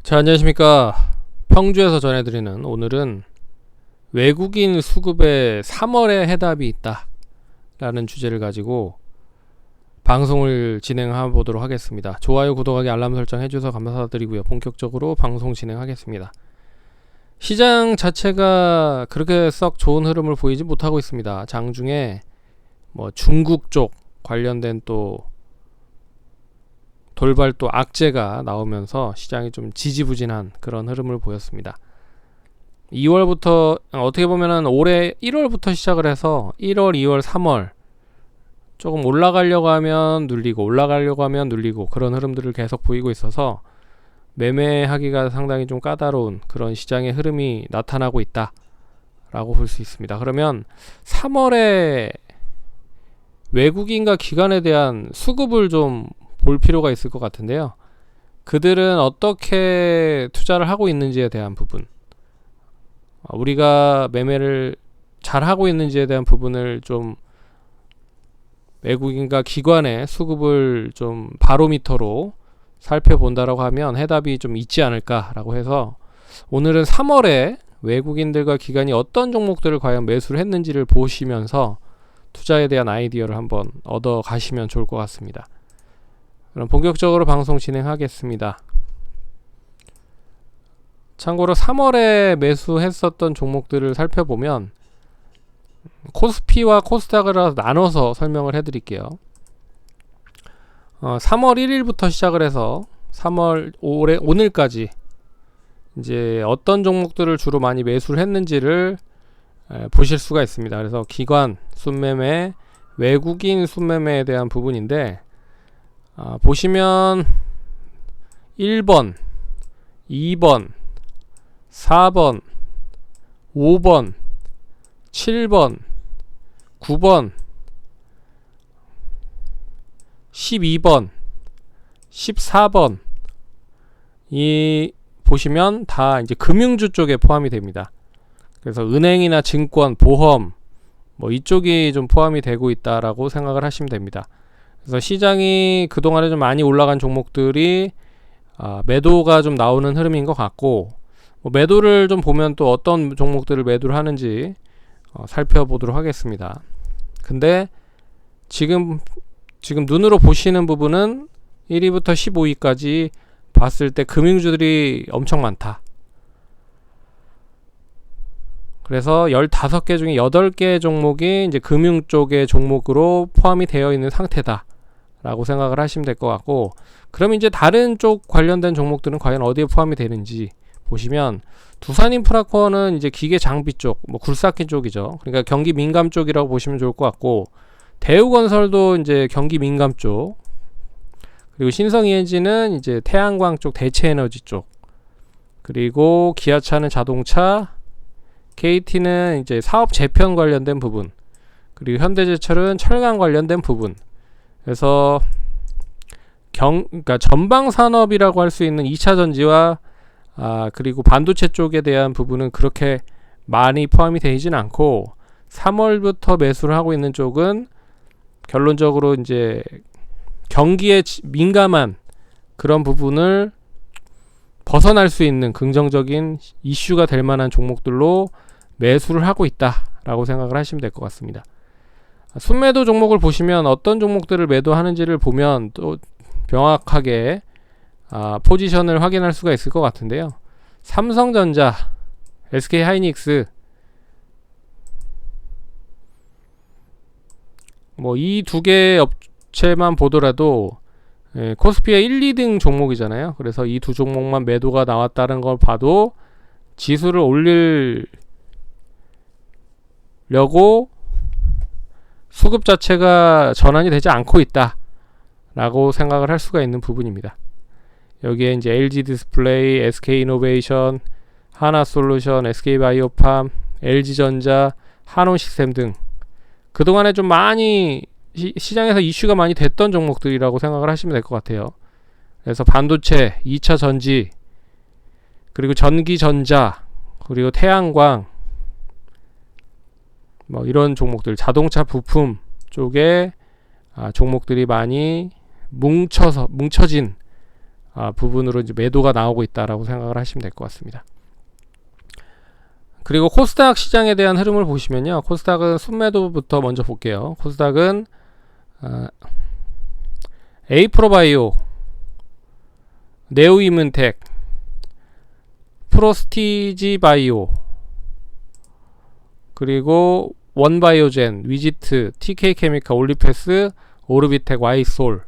자, 안녕하십니까. 평주에서 전해드리는 오늘은 외국인 수급에 3월에 해답이 있다 라는 주제를 가지고 방송을 진행해 보도록 하겠습니다. 좋아요, 구독하기, 알람 설정 해주셔서 감사드리고요. 본격적으로 방송 진행하겠습니다. 시장 자체가 그렇게 썩 좋은 흐름을 보이지 못하고 있습니다. 장중에 중국 쪽 관련된 또 돌발 또 악재가 나오면서 시장이 좀 지지부진한 그런 흐름을 보였습니다. 2월부터 어떻게 보면은 올해 1월부터 시작을 해서 1월, 2월, 3월 조금 올라가려고 하면 눌리고 올라가려고 하면 눌리고 그런 흐름들을 계속 보이고 있어서 매매하기가 상당히 좀 까다로운 그런 시장의 흐름이 나타나고 있다 라고 볼 수 있습니다. 그러면 3월에 외국인과 기관에 대한 수급을 좀 볼 필요가 있을 것 같은데요. 그들은 어떻게 투자를 하고 있는지에 대한 부분, 우리가 매매를 잘 하고 있는지에 대한 부분을 좀 외국인과 기관의 수급을 좀 바로미터로 살펴본다라고 하면 해답이 좀 있지 않을까라고 해서 오늘은 3월에 외국인들과 기관이 어떤 종목들을 과연 매수를 했는지를 보시면서 투자에 대한 아이디어를 한번 얻어 가시면 좋을 것 같습니다. 그럼 본격적으로 방송 진행하겠습니다. 참고로 3월에 매수했었던 종목들을 살펴보면 코스피와 코스닥을 나눠서 설명을 해드릴게요. 3월 1일부터 시작을 해서 3월 오늘까지 이제 어떤 종목들을 주로 많이 매수를 했는지를 보실 수가 있습니다. 그래서 기관 순매매, 외국인 순매매에 대한 부분인데 보시면 1번, 2번, 4번, 5번, 7번, 9번, 12번, 14번 이 보시면 다 이제 금융주 쪽에 포함이 됩니다. 그래서 은행이나 증권, 보험 이쪽이 좀 포함이 되고 있다라고 생각을 하시면 됩니다. 그래서 시장이 그동안에 좀 많이 올라간 종목들이 매도가 좀 나오는 흐름인 것 같고, 매도를 좀 보면 또 어떤 종목들을 매도를 하는지 살펴보도록 하겠습니다. 근데 지금 눈으로 보시는 부분은 1위부터 15위까지 봤을 때 금융주들이 엄청 많다. 그래서 15개 중에 8개 종목이 이제 금융 쪽의 종목으로 포함이 되어 있는 상태다 라고 생각을 하시면 될 것 같고, 그럼 이제 다른 쪽 관련된 종목들은 과연 어디에 포함이 되는지 보시면 두산인프라코어는 이제 기계 장비 쪽, 굴삭기 쪽이죠. 그러니까 경기 민감 쪽이라고 보시면 좋을 것 같고, 대우건설도 이제 경기 민감 쪽, 그리고 신성이엔진은 이제 태양광 쪽, 대체에너지 쪽, 그리고 기아차는 자동차, KT는 이제 사업 재편 관련된 부분, 그리고 현대제철은 철강 관련된 부분. 그래서 그러니까 전방 산업이라고 할 수 있는 2차 전지와 그리고 반도체 쪽에 대한 부분은 그렇게 많이 포함이 되지는 않고, 3월부터 매수를 하고 있는 쪽은 결론적으로 이제 경기에 민감한 그런 부분을 벗어날 수 있는 긍정적인 이슈가 될 만한 종목들로 매수를 하고 있다라고 생각을 하시면 될 것 같습니다. 순매도 종목을 보시면 어떤 종목들을 매도하는지를 보면 또 명확하게 포지션을 확인할 수가 있을 것 같은데요. 삼성전자, SK하이닉스 이 두 개의 업체만 보더라도 코스피의 1, 2등 종목이잖아요. 그래서 이 두 종목만 매도가 나왔다는 걸 봐도 지수를 올리려고 수급 자체가 전환이 되지 않고 있다 라고 생각을 할 수가 있는 부분입니다. 여기에 이제 LG 디스플레이, SK 이노베이션, 하나솔루션, SK 바이오팜, LG전자, 한온시스템 등 그동안에 좀 많이 시장에서 이슈가 많이 됐던 종목들이라고 생각을 하시면 될 것 같아요. 그래서 반도체, 2차 전지, 그리고 전기전자, 그리고 태양광, 이런 종목들, 자동차 부품 쪽에 종목들이 많이 뭉쳐진 부분으로 이제 매도가 나오고 있다라고 생각을 하시면 될 것 같습니다. 그리고 코스닥 시장에 대한 흐름을 보시면요, 코스닥은 순매도부터 먼저 볼게요. 코스닥은 에이프로바이오, 네오이문텍, 프로스티지바이오, 그리고 원바이오젠, 위지트, TK케미칼, 올리패스, 오르비텍, 와이솔,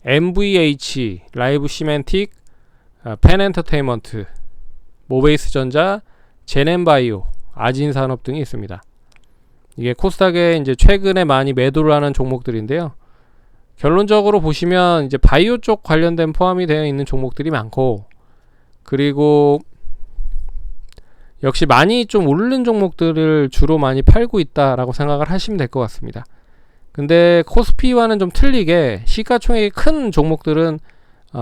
MVH, 라이브 시멘틱, 펜엔터테인먼트, 모베이스전자, 제넨바이오, 아진산업 등이 있습니다. 이게 코스닥에 이제 최근에 많이 매도를 하는 종목들인데요. 결론적으로 보시면 이제 바이오 쪽 관련된 포함이 되어 있는 종목들이 많고, 그리고 역시 많이 좀 오르는 종목들을 주로 많이 팔고 있다라고 생각을 하시면 될 것 같습니다. 근데 코스피와는 좀 틀리게 시가총액이 큰 종목들은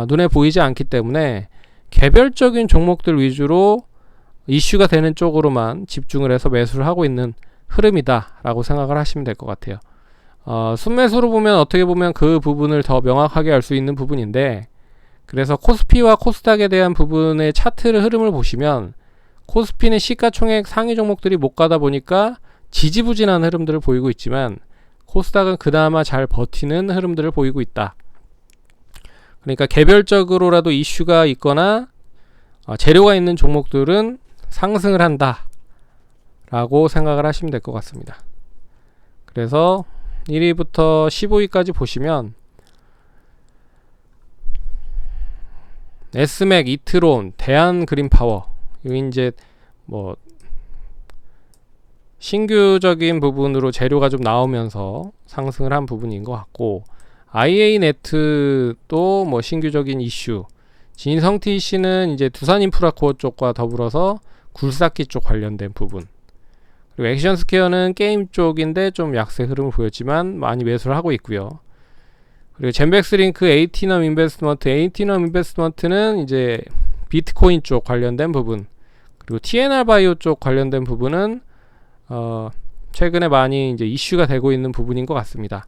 눈에 보이지 않기 때문에 개별적인 종목들 위주로 이슈가 되는 쪽으로만 집중을 해서 매수를 하고 있는 흐름이다 라고 생각을 하시면 될 것 같아요. 순매수로 보면 어떻게 보면 그 부분을 더 명확하게 알 수 있는 부분인데, 그래서 코스피와 코스닥에 대한 부분의 차트를 흐름을 보시면 코스피는 시가총액 상위 종목들이 못 가다 보니까 지지부진한 흐름들을 보이고 있지만, 코스닥은 그나마 잘 버티는 흐름들을 보이고 있다. 그러니까 개별적으로라도 이슈가 있거나 재료가 있는 종목들은 상승을 한다 라고 생각을 하시면 될 것 같습니다. 그래서 1위부터 15위까지 보시면 에스맥, 이트론, 대한그린파워, 이거 이제 뭐 신규적인 부분으로 재료가 좀 나오면서 상승을 한 부분인 것 같고, IA네트도 뭐 신규적인 이슈, 진성TC는 이제 두산인프라코어 쪽과 더불어서 굴삭기 쪽 관련된 부분, 그리고 액션스퀘어는 게임 쪽인데 좀 약세 흐름을 보였지만 많이 매수를 하고 있고요. 그리고 젠백스링크, 에이티넘 인베스트먼트는 이제 비트코인 쪽 관련된 부분, 그리고 TNR바이오 쪽 관련된 부분은 최근에 많이 이제 이슈가 되고 있는 부분인 것 같습니다.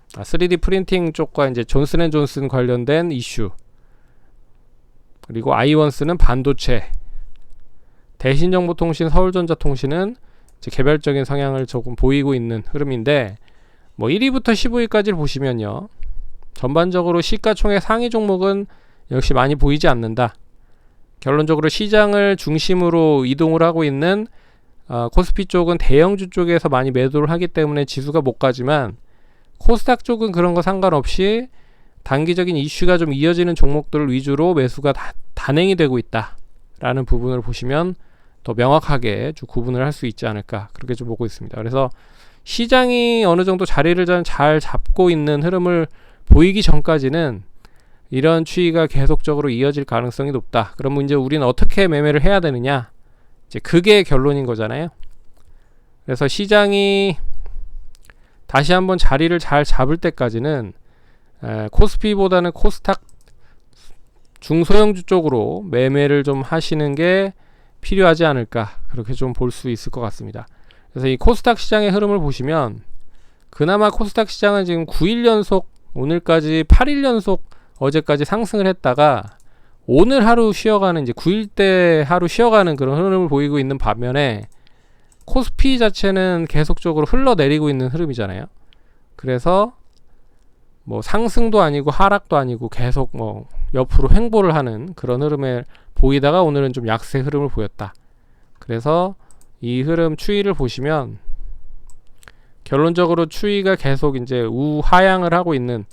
3D 프린팅 쪽과 이제 존슨앤존슨 관련된 이슈, 그리고 아이원스는 반도체, 대신정보통신, 서울전자통신은 이제 개별적인 성향을 조금 보이고 있는 흐름인데, 뭐 1위부터 15위까지를 보시면요, 전반적으로 시가총액 상위 종목은 역시 많이 보이지 않는다. 결론적으로 시장을 중심으로 이동을 하고 있는 코스피 쪽은 대형주 쪽에서 많이 매도를 하기 때문에 지수가 못 가지만, 코스닥 쪽은 그런 거 상관없이 단기적인 이슈가 좀 이어지는 종목들 위주로 매수가 단행이 되고 있다 라는 부분을 보시면 더 명확하게 좀 구분을 할 수 있지 않을까, 그렇게 좀 보고 있습니다. 그래서 시장이 어느 정도 자리를 잘 잡고 있는 흐름을 보이기 전까지는 이런 추이가 계속적으로 이어질 가능성이 높다. 그러면 이제 우리는 어떻게 매매를 해야 되느냐, 이제 그게 결론인 거잖아요. 그래서 시장이 다시 한번 자리를 잘 잡을 때까지는 코스피보다는 코스닥 중소형주 쪽으로 매매를 좀 하시는 게 필요하지 않을까, 그렇게 좀 볼 수 있을 것 같습니다. 그래서 이 코스닥 시장의 흐름을 보시면 그나마 코스닥 시장은 지금 9일 연속, 오늘까지 8일 연속 어제까지 상승을 했다가 오늘 하루 쉬어가는, 이제 9일째 하루 쉬어가는 그런 흐름을 보이고 있는 반면에 코스피 자체는 계속적으로 흘러내리고 있는 흐름이잖아요. 그래서 뭐 상승도 아니고 하락도 아니고 계속 뭐 옆으로 횡보를 하는 그런 흐름을 보이다가 오늘은 좀 약세 흐름을 보였다. 그래서 이 흐름 추이를 보시면 결론적으로 추이가 계속 이제 우하향을 하고 있는,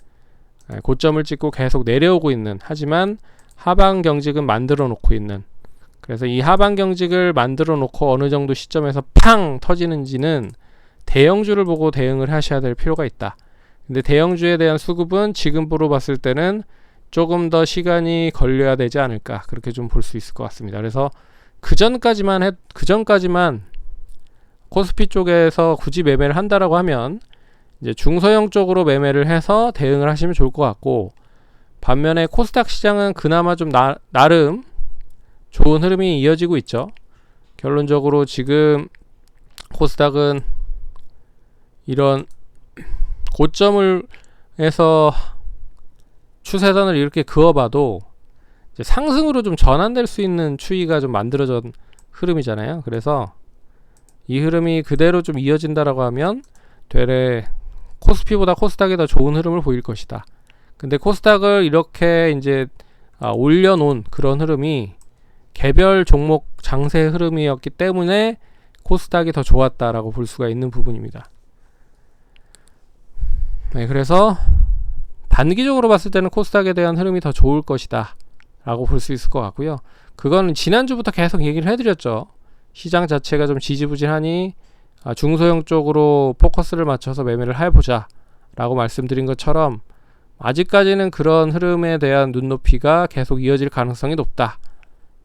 고점을 찍고 계속 내려오고 있는, 하지만 하방 경직은 만들어 놓고 있는, 그래서 이 하방 경직을 만들어 놓고 어느 정도 시점에서 팡 터지는지는 대형주를 보고 대응을 하셔야 될 필요가 있다. 근데 대형주에 대한 수급은 지금으로 봤을 때는 조금 더 시간이 걸려야 되지 않을까, 그렇게 좀 볼 수 있을 것 같습니다. 그래서 그 전까지만 코스피 쪽에서 굳이 매매를 한다라고 하면 이제 중소형 쪽으로 매매를 해서 대응을 하시면 좋을 것 같고, 반면에 코스닥 시장은 그나마 좀 나름 좋은 흐름이 이어지고 있죠. 결론적으로 지금 코스닥은 이런 고점을 해서 추세선을 이렇게 그어봐도 이제 상승으로 좀 전환될 수 있는 추이가 좀 만들어진 흐름이잖아요. 그래서 이 흐름이 그대로 좀 이어진다라고 하면 되레 코스피보다 코스닥이 더 좋은 흐름을 보일 것이다. 근데 코스닥을 이렇게 이제 올려놓은 그런 흐름이 개별 종목 장세 흐름이었기 때문에 코스닥이 더 좋았다라고 볼 수가 있는 부분입니다. 네, 그래서 단기적으로 봤을 때는 코스닥에 대한 흐름이 더 좋을 것이다 라고 볼 수 있을 것 같고요. 그거는 지난주부터 계속 얘기를 해드렸죠. 시장 자체가 좀 지지부진하니 중소형 쪽으로 포커스를 맞춰서 매매를 해보자 라고 말씀드린 것처럼 아직까지는 그런 흐름에 대한 눈높이가 계속 이어질 가능성이 높다.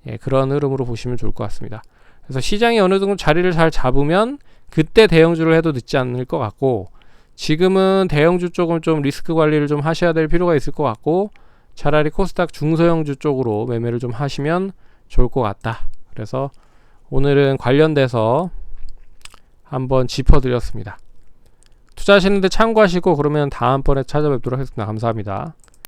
예, 그런 흐름으로 보시면 좋을 것 같습니다. 그래서 시장이 어느 정도 자리를 잘 잡으면 그때 대형주를 해도 늦지 않을 것 같고, 지금은 대형주 쪽은 좀 리스크 관리를 좀 하셔야 될 필요가 있을 것 같고, 차라리 코스닥 중소형주 쪽으로 매매를 좀 하시면 좋을 것 같다. 그래서 오늘은 관련돼서 한번 짚어드렸습니다. 투자하시는데 참고하시고 그러면 다음번에 찾아뵙도록 하겠습니다. 감사합니다.